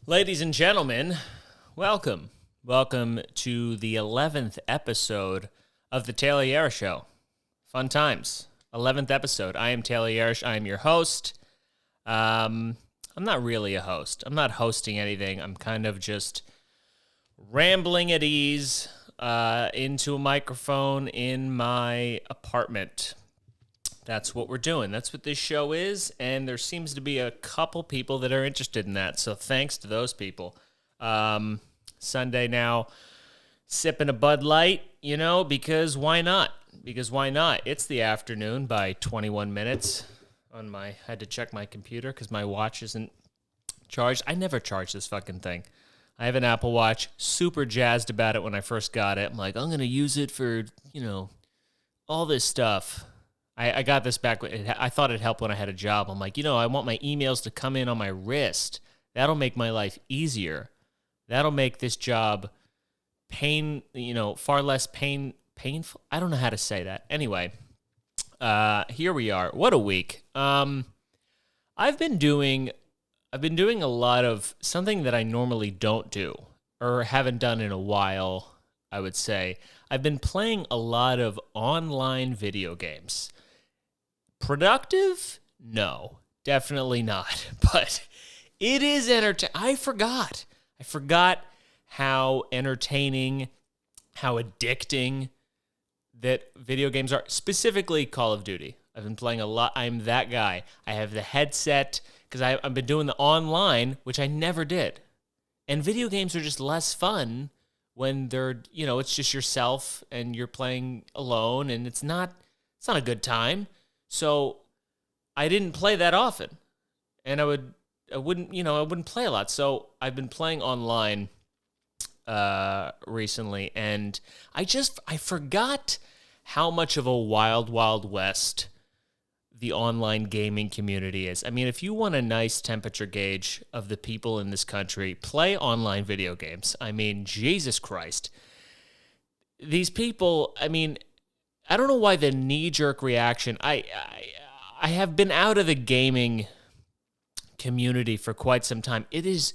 Ladies and gentlemen, welcome. Welcome to the 11th episode of the Tayler Yarish Show. Fun times. 11th episode. I am Tayler Yarish. I am your host. I'm not really a host. I'm not hosting anything. I'm kind of just rambling at ease into a microphone in my apartment. That's what we're doing. That's what this show is, and there seems to be a couple people that are interested in that, so thanks to those people. Sunday now, sipping a Bud Light, because why not? It's the afternoon by 21 minutes. I had to check my computer because my watch isn't charged. I never charge this fucking thing. I have an Apple Watch, super jazzed about it when I first got it. I'm like, I'm going to use it for, all this stuff. I got this back. I thought it'd help when I had a job. I'm like, I want my emails to come in on my wrist. That'll make my life easier. That'll make this job far less painful. I don't know how to say that. Anyway, here we are. What a week. I've been doing a lot of something that I normally don't do or haven't done in a while, I would say. I've been playing a lot of online video games. Productive? No, definitely not. But it is entertaining. I forgot how entertaining, how addicting that video games are. Specifically Call of Duty. I've been playing a lot. I'm that guy. I have the headset because I've been doing the online, which I never did. And video games are just less fun when they're, it's just yourself and you're playing alone, and it's not a good time. So I didn't play that often, and I wouldn't play a lot. So I've been playing online recently, and I forgot how much of a wild, wild west the online gaming community is. I mean, if you want a nice temperature gauge of the people in this country, play online video games. I mean, Jesus Christ. These people, I don't know why the knee-jerk reaction. I have been out of the gaming community for quite some time. It is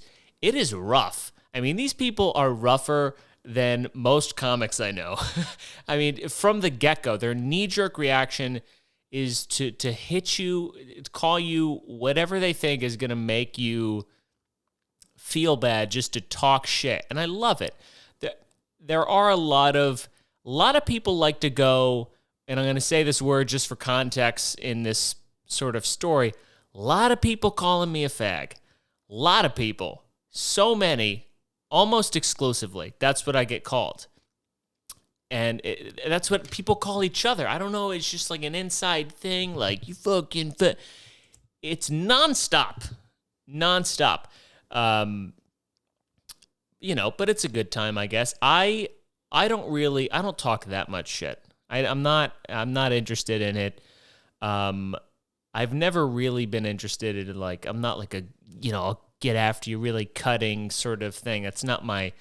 rough. These people are rougher than most comics I know. From the get-go, their knee-jerk reaction is to hit you, call you whatever they think is going to make you feel bad, just to talk shit. And I love it. There are a lot of people like to go, and I'm going to say this word just for context in this sort of story, a lot of people calling me a fag. A lot of people. So many, almost exclusively. That's what I get called. And that's what people call each other. I don't know, it's just like an inside thing, like, you fucking it's nonstop. But it's a good time, I guess. I don't talk that much shit. I'm not interested in it. I've never really been interested in, I'm not like a, I'll get after you really cutting sort of thing. It's not my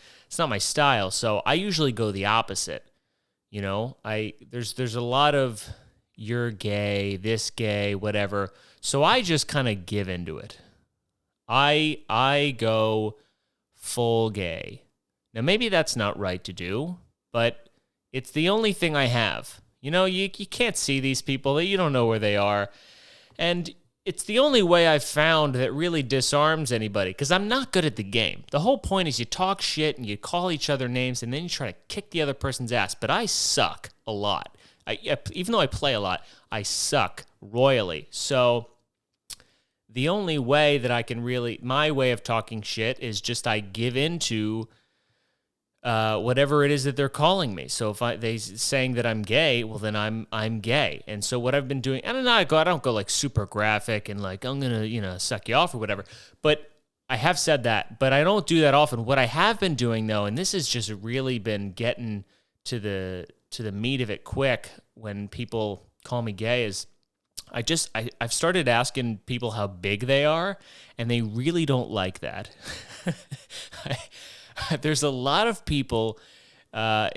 style. So I usually go the opposite. There's a lot of you're gay, this gay, whatever. So I just kind of give into it. I go full gay. Now, maybe that's not right to do, but it's the only thing I have. You can't see these people. You don't know where they are. And it's the only way I've found that really disarms anybody, because I'm not good at the game. The whole point is you talk shit and you call each other names, and then you try to kick the other person's ass. But I suck a lot. Even though I play a lot, I suck royally. So the only way that I can my way of talking shit is just I give into whatever it is that they're calling me. So if they saying that I'm gay, well then I'm gay. And so what I've been doing, and I don't go like super graphic and like I'm gonna suck you off or whatever. But I have said that, but I don't do that often. What I have been doing though, and this has just really been getting to the meat of it quick when people call me gay, is I've started asking people how big they are, and they really don't like that. There's a lot of people, and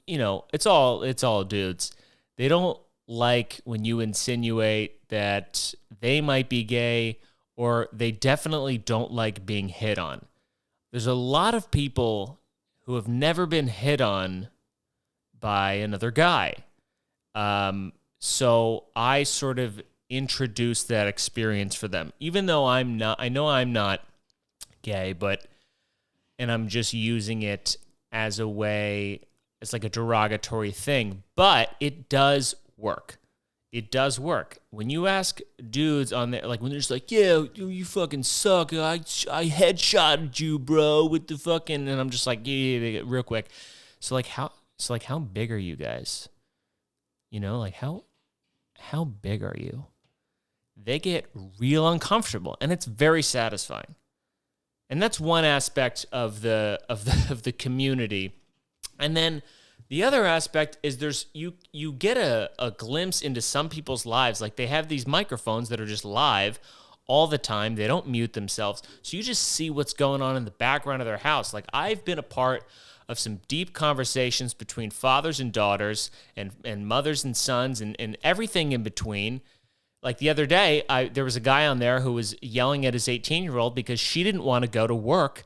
it's all dudes. They don't like when you insinuate that they might be gay or they definitely don't like being hit on. There's a lot of people who have never been hit on by another guy. So I sort of introduced that experience for them, even though I know I'm not gay, and I'm just using it as a way, it's like a derogatory thing, but it does work. It does work. When you ask dudes on there, like when they're just like, yeah, you fucking suck. I headshotted you, bro, with the fucking, and I'm just like, yeah, real quick. So how big are you guys? You know, like how big are you? They get real uncomfortable, and it's very satisfying. And that's one aspect of the community. And then the other aspect is you get a glimpse into some people's lives. Like they have these microphones that are just live all the time. They don't mute themselves. So you just see what's going on in the background of their house. Like I've been a part of some deep conversations between fathers and daughters and mothers and sons and everything in between. Like the other day, there was a guy on there who was yelling at his 18-year-old because she didn't want to go to work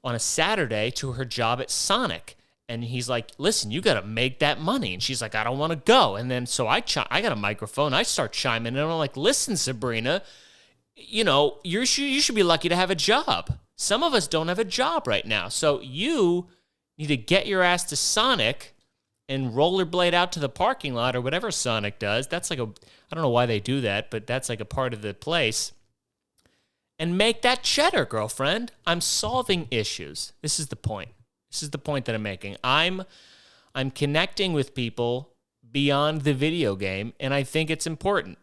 on a Saturday to her job at Sonic. And he's like, listen, you got to make that money. And she's like, I don't want to go. And then so I got a microphone. I start chiming in. And I'm like, listen, Sabrina, you know, you should be lucky to have a job. Some of us don't have a job right now. So you need to get your ass to Sonic and rollerblade out to the parking lot or whatever Sonic does. That's like I don't know why they do that, but that's like a part of the place. And make that cheddar, girlfriend. I'm solving issues. This is the point. This is the point that I'm making. I'm connecting with people beyond the video game, and I think it's important.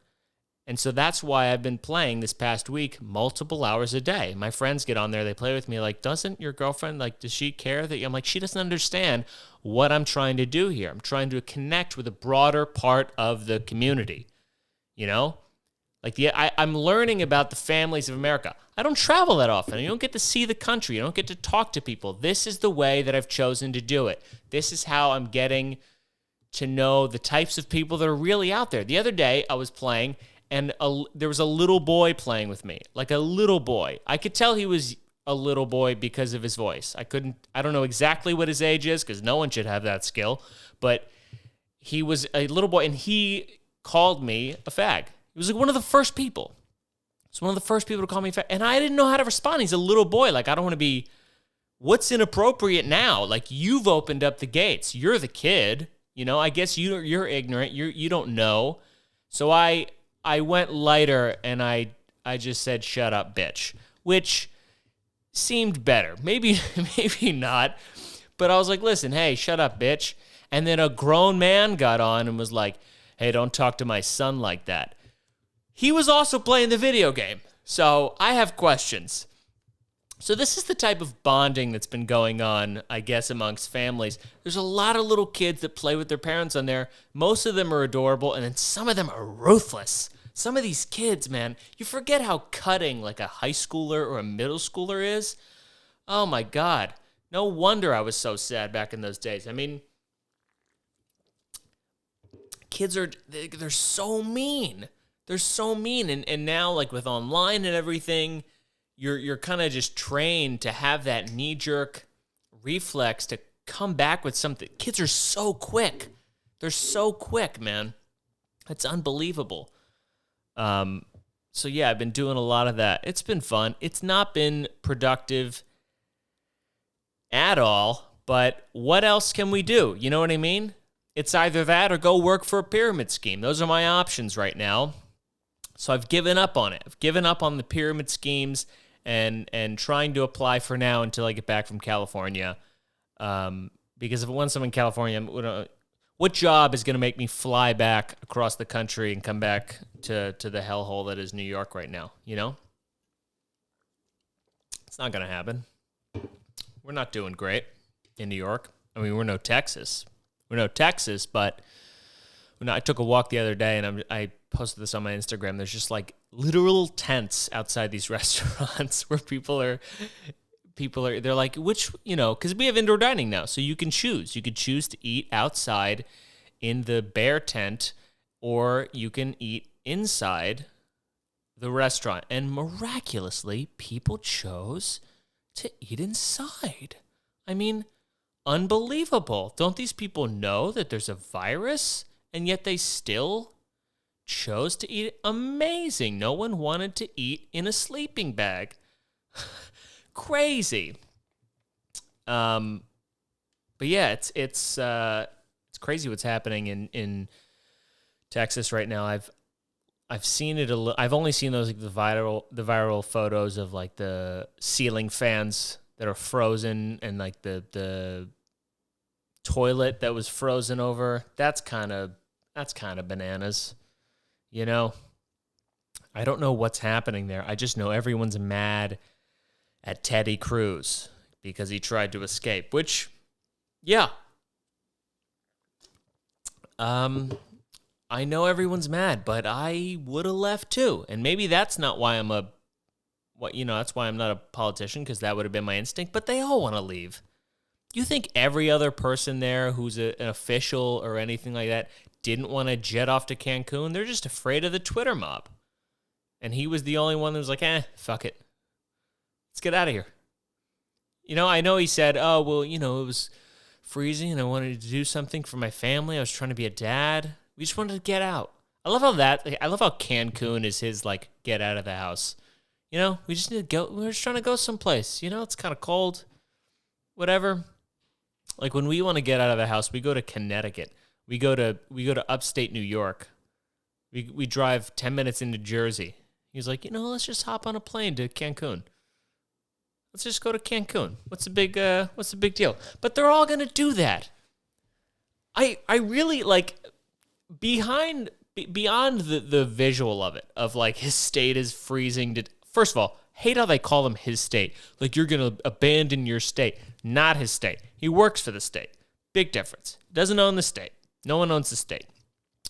And so that's why I've been playing this past week multiple hours a day. My friends get on there, they play with me like, doesn't your girlfriend, like, does she care that I'm like, she doesn't understand what I'm trying to do here. I'm trying to connect with a broader part of the community, you know? Like I'm learning about the families of America. I don't travel that often. You don't get to see the country. You don't get to talk to people. This is the way that I've chosen to do it. This is how I'm getting to know the types of people that are really out there. The other day I was playing and there was a little boy playing with me, like a little boy. I could tell he was a little boy because of his voice. I don't know exactly what his age is because no one should have that skill, but he was a little boy and he called me a fag. He was like one of the first people. It's one of the first people to call me fag. And I didn't know how to respond. He's a little boy. Like, I don't want to be, what's inappropriate now? Like, you've opened up the gates. You're the kid. You know, I guess you're ignorant. You don't know. So I went lighter and I just said, shut up, bitch, which seemed better. Maybe not. But I was like, listen, hey, shut up, bitch. And then a grown man got on and was like, hey, don't talk to my son like that. He was also playing the video game. So I have questions. So this is the type of bonding that's been going on, I guess, amongst families. There's a lot of little kids that play with their parents on there. Most of them are adorable, and then some of them are ruthless. Some of these kids, man, you forget how cutting like a high schooler or a middle schooler is. Oh my God. No wonder I was so sad back in those days. I mean, kids they're so mean. They're so mean. And now, like with online and everything, you're kind of just trained to have that knee-jerk reflex to come back with something. Kids are so quick. They're so quick, man. It's unbelievable. So yeah, I've been doing a lot of that. It's been fun. It's not been productive at all, but what else can we do? You know what I mean? It's either that or go work for a pyramid scheme. Those are my options right now. So I've given up on it. I've given up on the pyramid schemes and trying to apply for now until I get back from California. Because if once I'm in California, what job is going to make me fly back across the country and come back to the hellhole that is New York right now, you know? It's not going to happen. We're not doing great in New York. I mean, we're no Texas. But I took a walk the other day, and I posted this on my Instagram. There's just like literal tents outside these restaurants where people are, they're like, which, you know, because we have indoor dining now, so you can choose. You could choose to eat outside in the bear tent, or you can eat inside the restaurant, and miraculously, people chose to eat inside. I mean, unbelievable. Don't these people know that there's a virus, and yet they still chose to eat? Amazing. No one wanted to eat in a sleeping bag. Crazy. But yeah, it's crazy what's happening in Texas right now. I've seen it I've only seen those, like, the viral photos of, like, the ceiling fans that are frozen, and, like, the toilet that was frozen over. That's kind of bananas. You know, I don't know what's happening there. I just know everyone's mad at Ted Cruz because he tried to escape, which, yeah. I know everyone's mad, but I would have left too. And maybe that's not why that's why I'm not a politician, because that would have been my instinct, but they all want to leave. You think every other person there who's an official or anything like that didn't want to jet off to Cancun? They're just afraid of the Twitter mob. And he was the only one that was like, fuck it. Let's get out of here. You know, I know he said, oh, well, it was freezing and I wanted to do something for my family. I was trying to be a dad. We just wanted to get out. I love how Cancun is his, like, get out of the house. We just need to go. We're just trying to go someplace. It's kind of cold. Whatever. Like, when we want to get out of the house, we go to Connecticut. We go to upstate New York. We drive 10 minutes into Jersey. He's like, let's just hop on a plane to Cancun. Let's just go to Cancun. What's the big deal? But they're all gonna do that. I really, like, beyond the visual of it, of, like, his state is freezing to. First of all, hate how they call him his state. Like, you're gonna abandon your state. Not his state. He works for the state. Big difference. Doesn't own the state. No one owns the state.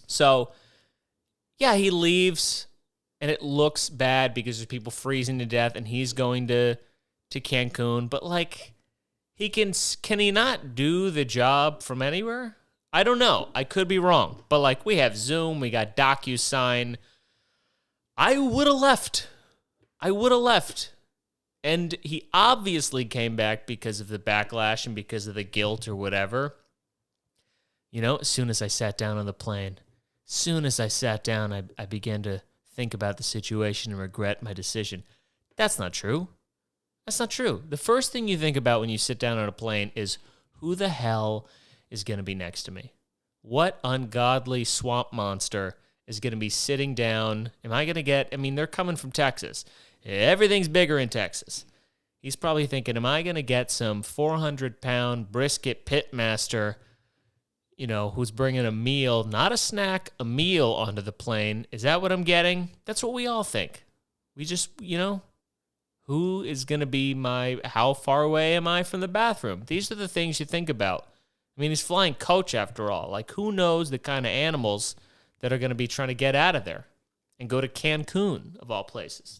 So, yeah, he leaves, and it looks bad because there's people freezing to death, and he's going to Cancun. But, like, can he not do the job from anywhere? I don't know. I could be wrong. But, like, we have Zoom. We got DocuSign. I would have left. And he obviously came back because of the backlash and because of the guilt or whatever. As soon as I sat down on the plane, I began to think about the situation and regret my decision. That's not true. The first thing you think about when you sit down on a plane is, who the hell is going to be next to me? What ungodly swamp monster is going to be sitting down? They're coming from Texas. Everything's bigger in Texas. He's probably thinking, am I going to get some 400-pound brisket pitmaster, who's bringing a meal, not a snack, a meal onto the plane? Is that what I'm getting? That's what we all think. We just, who is going to be how far away am I from the bathroom? These are the things you think about. He's flying coach after all. Like, who knows the kind of animals that are going to be trying to get out of there and go to Cancun, of all places.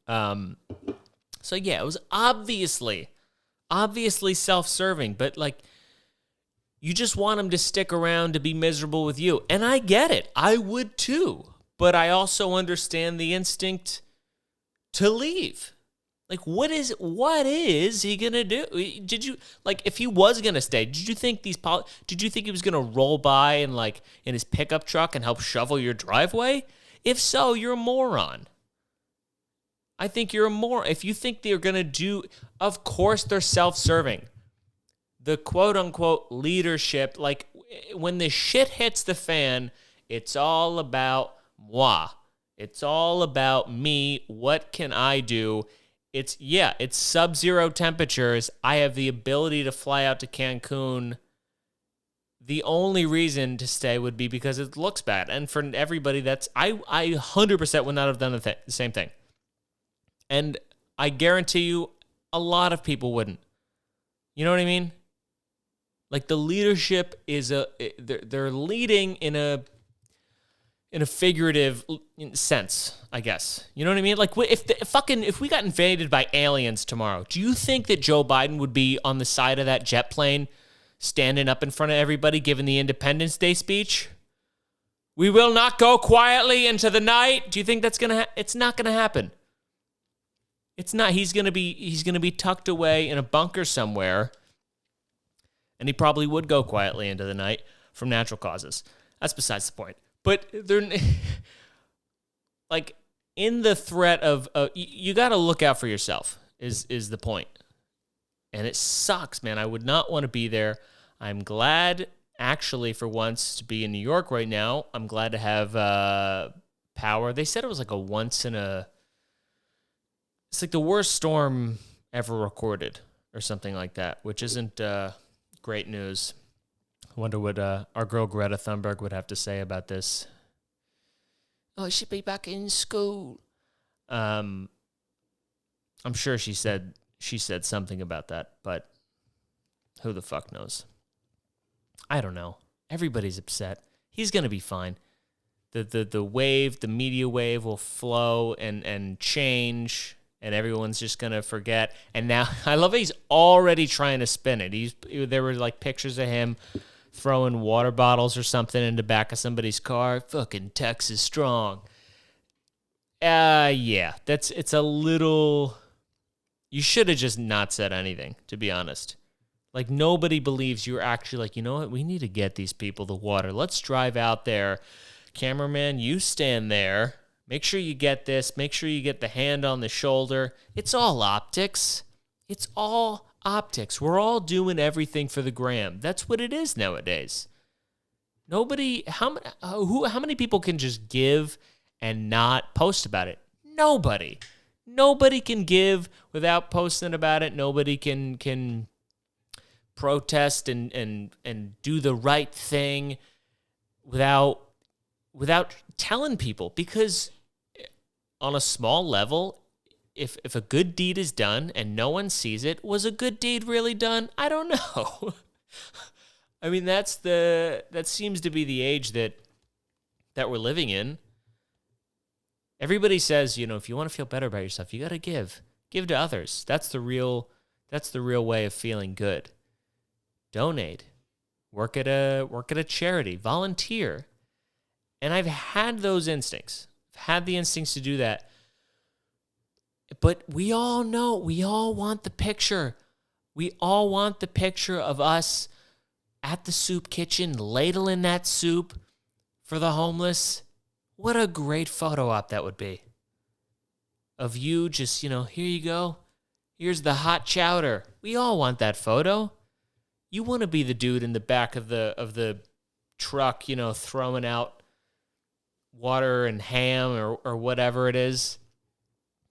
So yeah, it was obviously self-serving, but, like, you just want him to stick around to be miserable with you. And I get it. I would too. But I also understand the instinct to leave. Like, what is he gonna do? Did you, like, if he was gonna stay, did you think he was gonna roll by in his pickup truck and help shovel your driveway? If so, you're a moron. I think you're a moron. If you think they're gonna do, of course they're self-serving. The quote-unquote leadership, like, when the shit hits the fan, it's all about moi. It's all about me. What can I do? It's sub-zero temperatures. I have the ability to fly out to Cancun. The only reason to stay would be because it looks bad. And for everybody, I 100% would not have done the same thing. And I guarantee you, a lot of people wouldn't. You know what I mean? Like, the leadership is they're leading in a figurative sense, I guess. You know what I mean? Like, if we got invaded by aliens tomorrow, do you think that Joe Biden would be on the side of that jet plane, standing up in front of everybody, giving the Independence Day speech? We will not go quietly into the night. Do you think that's gonna? It's not gonna happen. It's not. He's gonna be tucked away in a bunker somewhere, and he probably would go quietly into the night from natural causes. That's besides the point. But they're like in the threat of you got to look out for yourself. Is the point. And it sucks, man. I would not want to be there. I'm glad, actually, for once, to be in New York right now. I'm glad to have power. They said it was like it's like the worst storm ever recorded or something like that, which isn't great news. I wonder what our girl Greta Thunberg would have to say about this. Oh, I should be back in school. I'm sure she said something about that, but who the fuck knows? I don't know. Everybody's upset. He's going to be fine. The wave, the media wave will flow and change, and everyone's just going to forget. And now, I love he's already trying to spin it. There were like pictures of him throwing water bottles or something in the back of somebody's car. Fucking Texas strong. Yeah, it's a little... You should have just not said anything, to be honest. Like, nobody believes you're actually like, you know what? We need to get these people the water. Let's drive out there. Cameraman, you stand there. Make sure you get this. Make sure you get the hand on the shoulder. It's all optics. It's all optics. We're all doing everything for the gram. That's what it is nowadays. Nobody, how many people can just give and not post about it? Nobody. Nobody can give without posting about it. Nobody can protest and do the right thing without telling people. Because on a small level, if a good deed is done and no one sees it, was a good deed really done? I don't know. I mean, that seems to be the age that we're living in. Everybody says, if you want to feel better about yourself, you got to give to others. That's the real way of feeling good. Donate, work at a charity, volunteer. And I've had those instincts. I've had the instincts to do that. But we all know, we all want the picture. We all want the picture of us at the soup kitchen, ladling that soup for the homeless. What a great photo op that would be. Of you just, here you go. Here's the hot chowder. We all want that photo. You want to be the dude in the back of the truck, throwing out water and ham or whatever it is.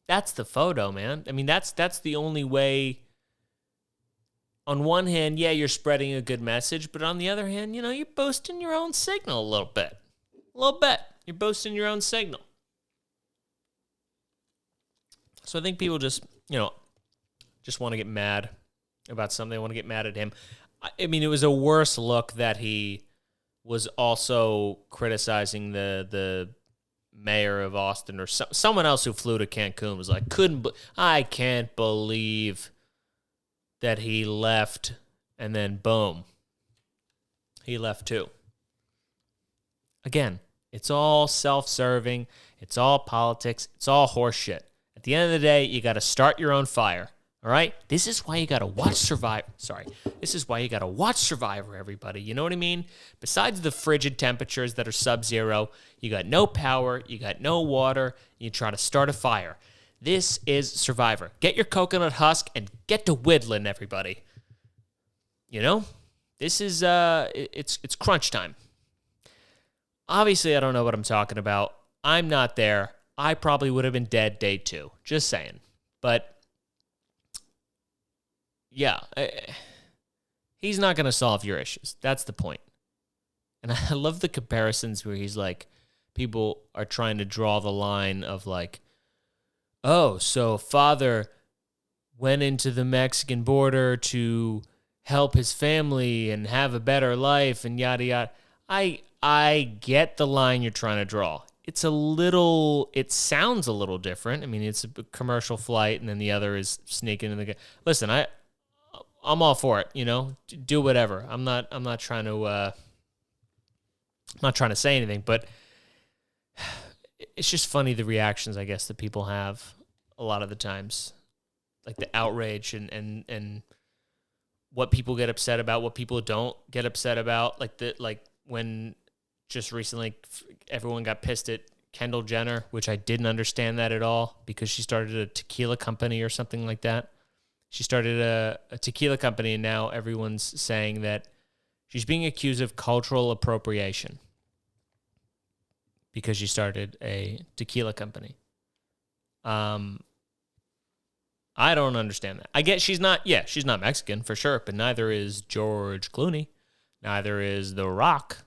That's the photo, man. I mean, that's the only way. On one hand, yeah, you're spreading a good message, but on the other hand, you're boosting your own signal a little bit. A little bit. You're boosting your own signal. So I think people just want to get mad about something. They want to get mad at him. I mean, it was a worse look that he was also criticizing the mayor of Austin or someone else who flew to Cancun was like, I can't believe that he left, and then boom, he left too. Again, it's all self-serving. It's all politics. It's all horseshit. At the end of the day, you got to start your own fire. All right? This is why you got to watch Survivor. This is why you got to watch Survivor, everybody. You know what I mean? Besides the frigid temperatures that are sub-zero, you got no power, you got no water, you try to start a fire. This is Survivor. Get your coconut husk and get to whittling, everybody. This is, it's crunch time. Obviously, I don't know what I'm talking about. I'm not there. I probably would have been dead day 2. Just saying. But, yeah, he's not going to solve your issues. That's the point. And I love the comparisons where he's like, people are trying to draw the line of like, oh, so father went into the Mexican border to help his family and have a better life and yada, yada. I get the line you're trying to draw. It sounds a little different. I mean, it's a commercial flight, and then the other is sneaking in the... Listen, I'm all for it, do whatever. I'm not trying to I'm not trying to say anything, but it's just funny the reactions, I guess, that people have a lot of the times. Like the outrage and what people get upset about, what people don't get upset about. Like when just recently everyone got pissed at Kendall Jenner, which I didn't understand that at all because she started a tequila company or something like that. She started a tequila company, and now everyone's saying that she's being accused of cultural appropriation because she started a tequila company. I don't understand that. I get she's not Mexican for sure, but neither is George Clooney. Neither is The Rock.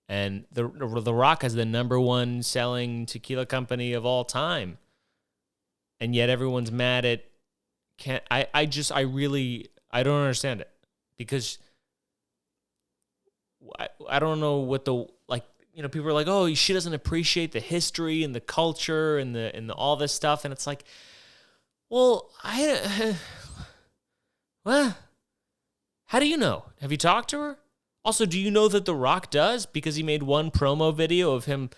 And The Rock is the number one selling tequila company of all time. And yet everyone's mad at I don't understand it. Because I don't know what people are like, oh, she doesn't appreciate the history and the culture and the all this stuff. And it's like, well, well, how do you know? Have you talked to her? Also, do you know that The Rock does? Because he made one promo video of him,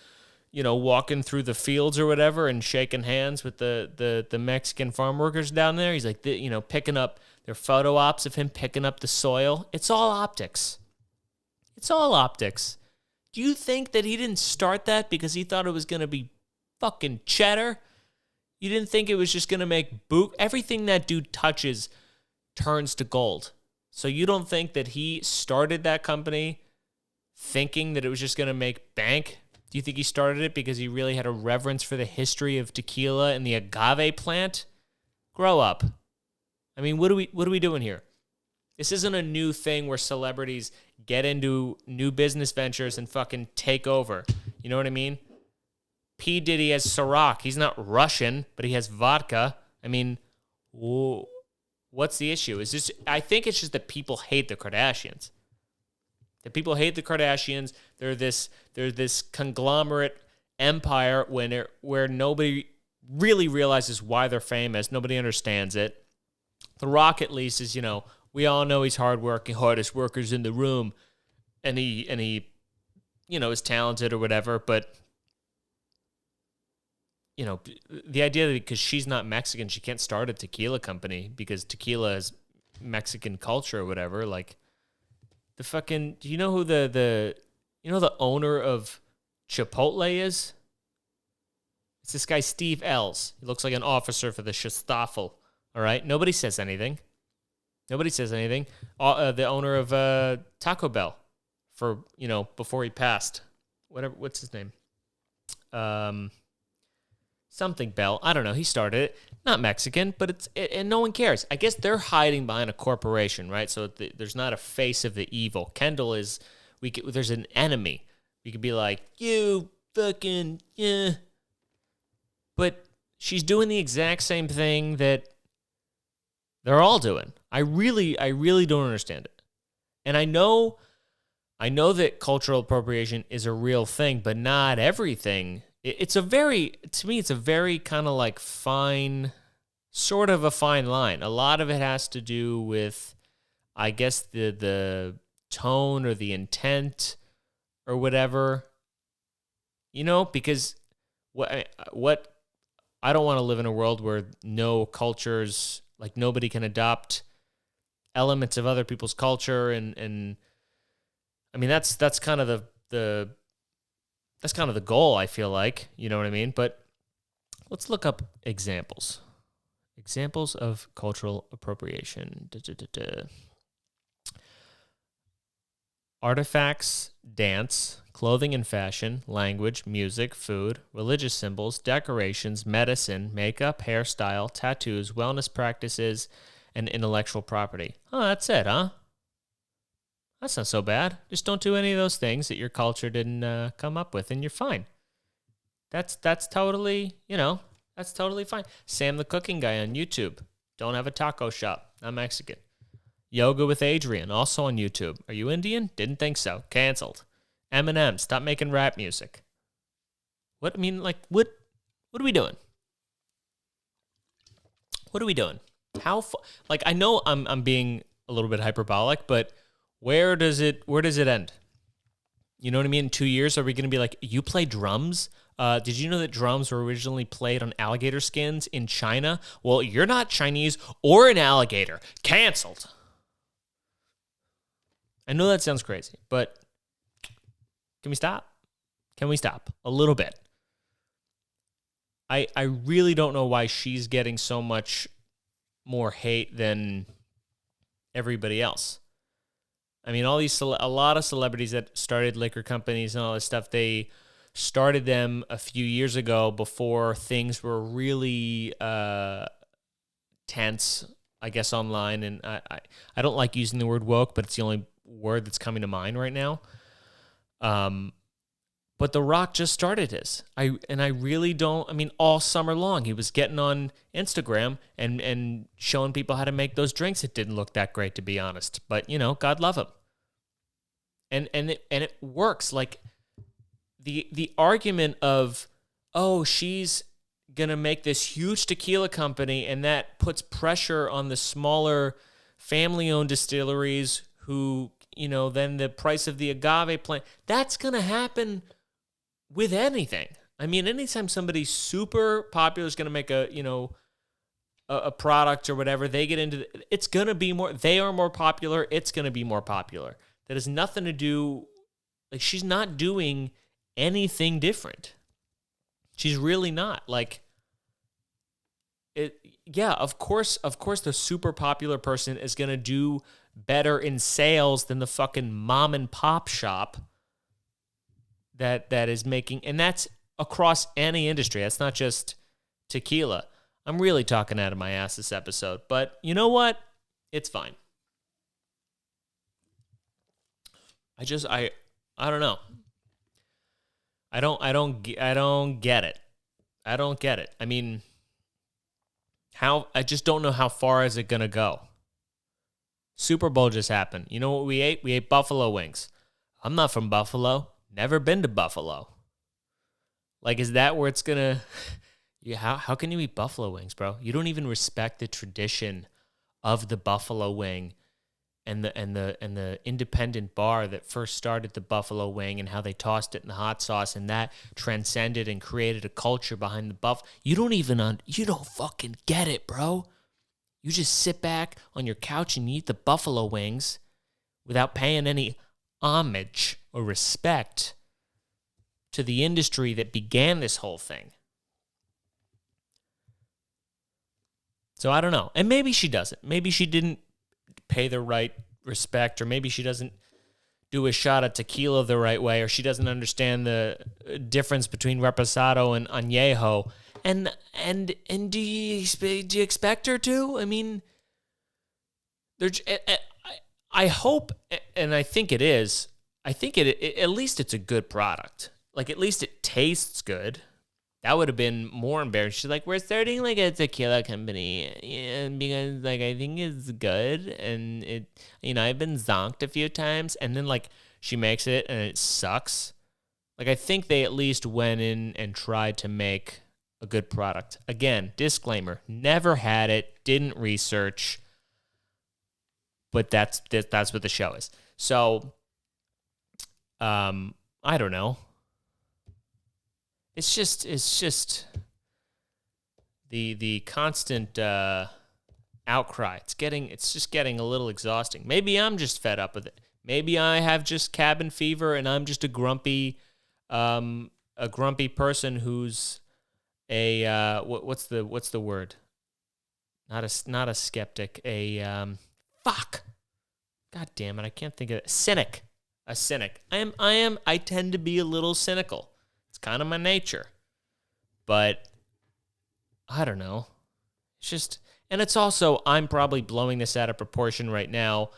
walking through the fields or whatever and shaking hands with the Mexican farm workers down there. He's like, picking up their photo ops of him picking up the soil. It's all optics. It's all optics. Do you think that he didn't start that because he thought it was going to be fucking cheddar? You didn't think it was just going to make everything that dude touches turns to gold. So you don't think that he started that company thinking that it was just going to make bank? Do you think he started it because he really had a reverence for the history of tequila and the agave plant? Grow up. I mean, what are we doing here? This isn't a new thing where celebrities get into new business ventures and fucking take over. You know what I mean? P. Diddy has Ciroc. He's not Russian, but he has vodka. I mean, what's the issue? I think it's just that people hate the Kardashians. That people hate the Kardashians. They're this conglomerate empire where nobody really realizes why they're famous. Nobody understands it. The Rock, at least, is, we all know he's hardworking, hardest workers in the room, and he is talented or whatever, but the idea that because she's not Mexican, she can't start a tequila company because tequila is Mexican culture or whatever. Like, the fucking, do you know who the owner of Chipotle is? It's this guy, Steve Ells. He looks like an officer for the Gestapo. All right? Nobody says anything. The owner of Taco Bell before he passed. What's his name? Something Bell. I don't know. He started it. Not Mexican, but and no one cares. I guess they're hiding behind a corporation, right? So there's not a face of the evil. Kendall is, there's an enemy. We could be like, you fucking, yeah. But she's doing the exact same thing that they're all doing. I really don't understand it. And I know that cultural appropriation is a real thing, but not everything. To me, it's a very kind of like sort of a fine line. A lot of it has to do with, I guess, the tone or the intent or whatever, because I don't want to live in a world where no cultures, like nobody can adopt elements of other people's culture. And I mean, that's kind of that's kind of the goal, I feel like. You know what I mean? But let's look up examples. Examples of cultural appropriation. Artifacts, dance, clothing and fashion, language, music, food, religious symbols, decorations, medicine, makeup, hairstyle, tattoos, wellness practices, and intellectual property. Oh, that's it, huh? That's not so bad. Just don't do any of those things that your culture didn't come up with, and you're fine. That's totally, that's totally fine. Sam the Cooking Guy on YouTube. Don't have a taco shop. I'm Mexican. Yoga with Adrian, also on YouTube. Are you Indian? Didn't think so. Canceled. Eminem, stop making rap music. What are we doing? What are we doing? I know I'm being a little bit hyperbolic, but where does it end? You know what I mean? In 2 years, are we going to be like, you play drums? Did you know that drums were originally played on alligator skins in China? Well, you're not Chinese or an alligator. Canceled. I know that sounds crazy, but can we stop? Can we stop a little bit? I really don't know why she's getting so much more hate than everybody else. I mean, a lot of celebrities that started liquor companies and all this stuff, they started them a few years ago before things were really tense, I guess, online. And I don't like using the word woke, but it's the only word that's coming to mind right now. But The Rock just started his. I really don't. I mean, all summer long, he was getting on Instagram and showing people how to make those drinks. It didn't look that great, to be honest. But, God love him. And it works. Like, the argument of, oh, she's going to make this huge tequila company, and that puts pressure on the smaller family-owned distilleries who, then the price of the agave plant, that's going to happen with anything. I mean, anytime somebody super popular is going to make a product or whatever, they get into it's going to be more, they are more popular, it's going to be more popular. That has nothing to do, like, she's not doing anything different. She's really not. Like, of course the super popular person is going to do better in sales than the fucking mom and pop shop that is making, and that's across any industry. That's not just tequila. I'm really talking out of my ass this episode, but you know what? It's fine. I don't know. I don't get it. I don't get it. I mean, I just don't know how far is it going to go. Super Bowl just happened. You know what we ate? We ate buffalo wings. I'm not from Buffalo. Never been to Buffalo. Like, is that where it's gonna? How can you eat buffalo wings, bro? You don't even respect the tradition of the buffalo wing, and the independent bar that first started the buffalo wing, and how they tossed it in the hot sauce, and that transcended and created a culture behind the buff. You don't fucking get it, bro. You just sit back on your couch and eat the buffalo wings without paying any homage or respect to the industry that began this whole thing. So I don't know. And maybe she doesn't. Maybe she didn't pay the right respect, or maybe she doesn't do a shot of tequila the right way, or she doesn't understand the difference between reposado and añejo. And do you expect her to? I mean, I hope, and I think it is. I think at least it's a good product. Like, at least it tastes good. That would have been more embarrassing. She's like, we're starting like a tequila company, yeah, because like I think it's good, and it, I've been zonked a few times, and then like she makes it and it sucks. Like, I think they at least went in and tried to make a good product. Again, disclaimer: never had it, didn't research, but that's what the show is. So, I don't know. It's just the constant outcry. It's just getting a little exhausting. Maybe I'm just fed up with it. Maybe I have just cabin fever, and I'm just a grumpy person who's what's the word? Not a skeptic. Fuck. God damn it! I can't think of it. Cynic. A cynic. I tend to be a little cynical. It's kind of my nature. But I don't know. It's just, and it's also, I'm probably blowing this out of proportion right now,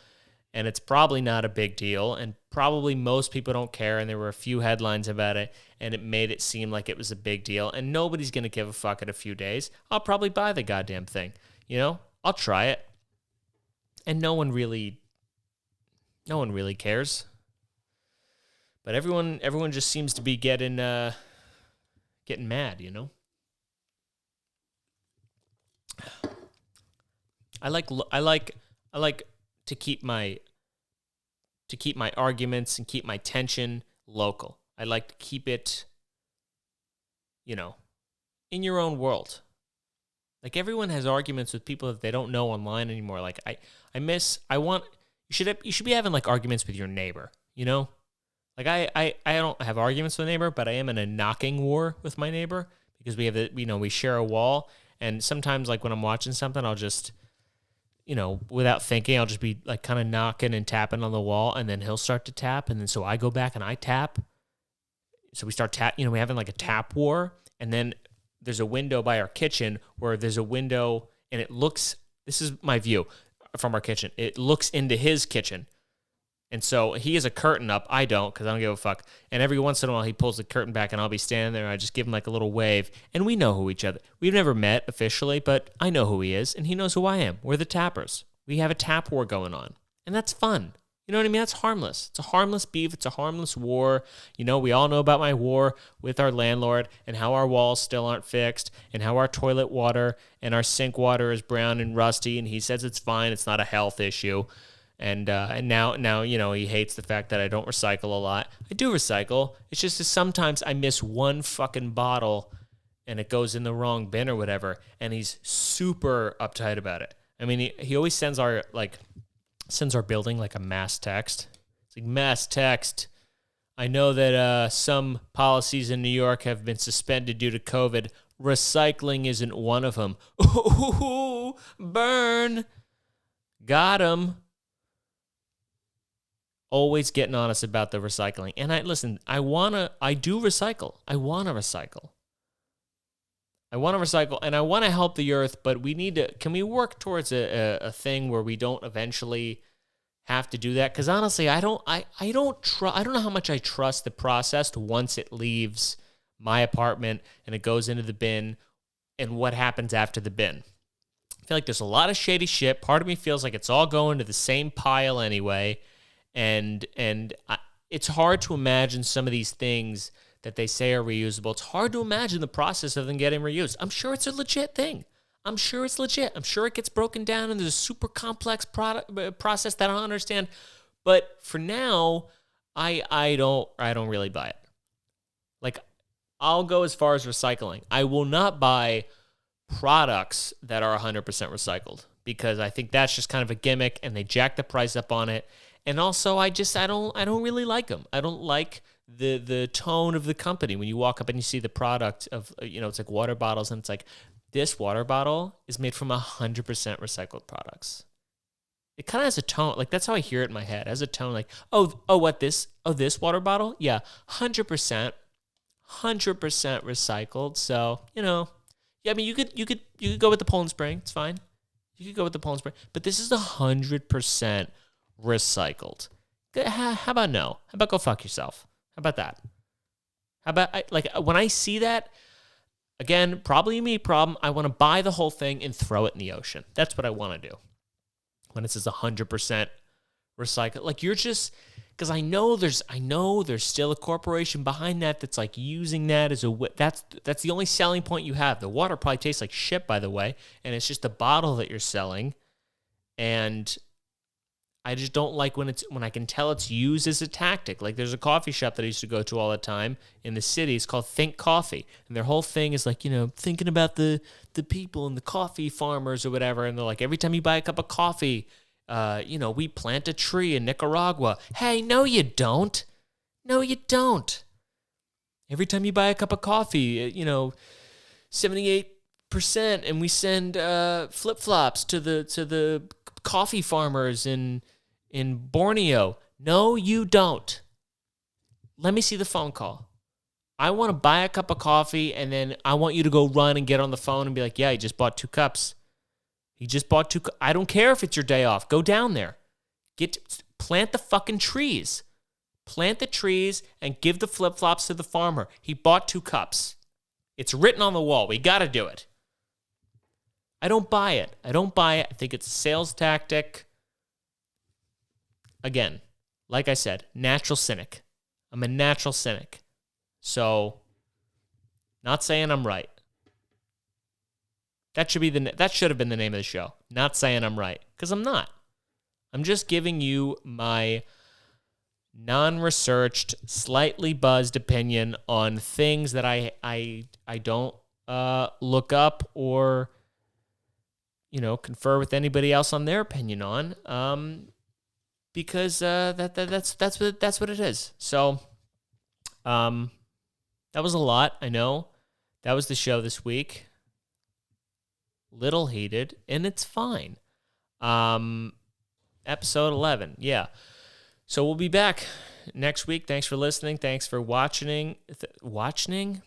and it's probably not a big deal, and probably most people don't care, and there were a few headlines about it, and it made it seem like it was a big deal, and nobody's going to give a fuck in a few days. I'll probably buy the goddamn thing. I'll try it. And no one really cares. But everyone just seems to be getting mad, I like to keep my arguments and keep my tension local. I like to keep it, in your own world. Like, everyone has arguments with people that they don't know online anymore. Like, you should be having, like, arguments with your neighbor, Like, I don't have arguments with a neighbor, but I am in a knocking war with my neighbor because we share a wall. And sometimes, like, when I'm watching something, I'll just, without thinking, I'll just be, like, kind of knocking and tapping on the wall, and then he'll start to tap, and then so I go back and I tap. So we start we're having, like, a tap war, and then there's a window by our kitchen where there's a window, and it looks, this is my view from our kitchen, it looks into his kitchen. And so he has a curtain up. I don't, because I don't give a fuck. And every once in a while, he pulls the curtain back, and I'll be standing there, and I just give him, like, a little wave. And we know who each other. We've never met officially, but I know who he is, and he knows who I am. We're the tappers. We have a tap war going on. And that's fun. You know what I mean? That's harmless. It's a harmless beef. It's a harmless war. We all know about my war with our landlord and how our walls still aren't fixed and how our toilet water and our sink water is brown and rusty, and he says it's fine. It's not a health issue. And now he hates the fact that I don't recycle a lot. I do recycle. It's just that sometimes I miss one fucking bottle and it goes in the wrong bin or whatever, and he's super uptight about it. I mean, he always sends our building like a mass text. It's like, mass text. I know that some policies in New York have been suspended due to COVID. Recycling isn't one of them. Ooh, burn. Got him. Always getting on us about the recycling. And I do recycle. I want to recycle. And I want to help the earth, but can we work towards a thing where we don't eventually have to do that? Because honestly, I don't know how much I trust the process once it leaves my apartment and it goes into the bin, and what happens after the bin. I feel like there's a lot of shady shit. Part of me feels like it's all going to the same pile anyway. And it's hard to imagine some of these things that they say are reusable. It's hard to imagine the process of them getting reused. I'm sure it's a legit thing. I'm sure it's legit. I'm sure it gets broken down and there's a super complex process that I don't understand. But for now, I don't really buy it. Like, I'll go as far as recycling. I will not buy products that are 100% recycled because I think that's just kind of a gimmick and they jack the price up on it. And also, I don't really like them. I don't like the tone of the company. When you walk up and you see the product of, it's like water bottles, and it's like, this water bottle is made from 100% recycled products. It kind of has a tone, like, that's how I hear it in my head. It has a tone like, this water bottle? Yeah, 100% recycled. So, yeah, I mean, you could go with the Poland Spring. It's fine. You could go with the Poland Spring. But this is 100% recycled. How about no? How about go fuck yourself? How about that? How about, when I see that, again, probably me problem, I want to buy the whole thing and throw it in the ocean. That's what I want to do. When it says 100% recycled, like, you're just, because I know there's still a corporation behind that's like using that as that's the only selling point you have. The water probably tastes like shit, by the way, and it's just a bottle that you're selling, and I just don't like when I can tell it's used as a tactic. Like, there's a coffee shop that I used to go to all the time in the city. It's called Think Coffee. And their whole thing is like, thinking about the people and the coffee farmers or whatever. And they're like, every time you buy a cup of coffee, we plant a tree in Nicaragua. Hey, no, you don't. No, you don't. Every time you buy a cup of coffee, 78%, and we send flip-flops to the coffee farmers in Borneo. No, you don't. Let me see the phone call. I want to buy a cup of coffee, and then I want you to go run and get on the phone and be like, yeah, he just bought 2 cups. He just bought 2 cups. I don't care if it's your day off. Go down there. Plant the fucking trees. Plant the trees and give the flip-flops to the farmer. He bought 2 cups. It's written on the wall. We got to do it. I don't buy it. I think it's a sales tactic. Again, like I said, natural cynic. I'm a natural cynic. So, not saying I'm right. That should have been the name of the show. Not saying I'm right, because I'm not. I'm just giving you my non-researched, slightly buzzed opinion on things that I don't look up or confer with anybody else on their opinion on, because that's what it is. So that was a lot, I know. That was the show this week. Little heated, and it's fine. Episode 11, yeah. So we'll be back next week. Thanks for listening. Thanks for watching. Watching?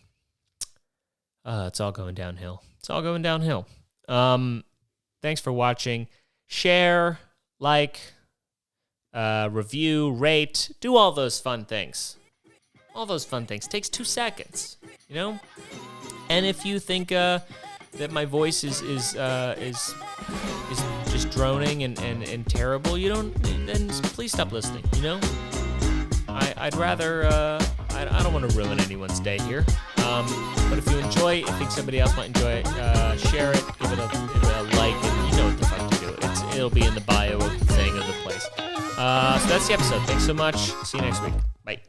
It's all going downhill. It's all going downhill. Thanks for watching. Share, like, review, rate, do all those fun things. All those fun things. Takes 2 seconds, And if you think that my voice is just droning and terrible, then please stop listening. I'd rather I don't want to ruin anyone's day here. But if you enjoy, I think somebody else might enjoy it. Share it, give it a like, and you know what the fuck to do. It'll be in the bio of the thing of the place. So that's the episode. Thanks so much. See you next week. Bye.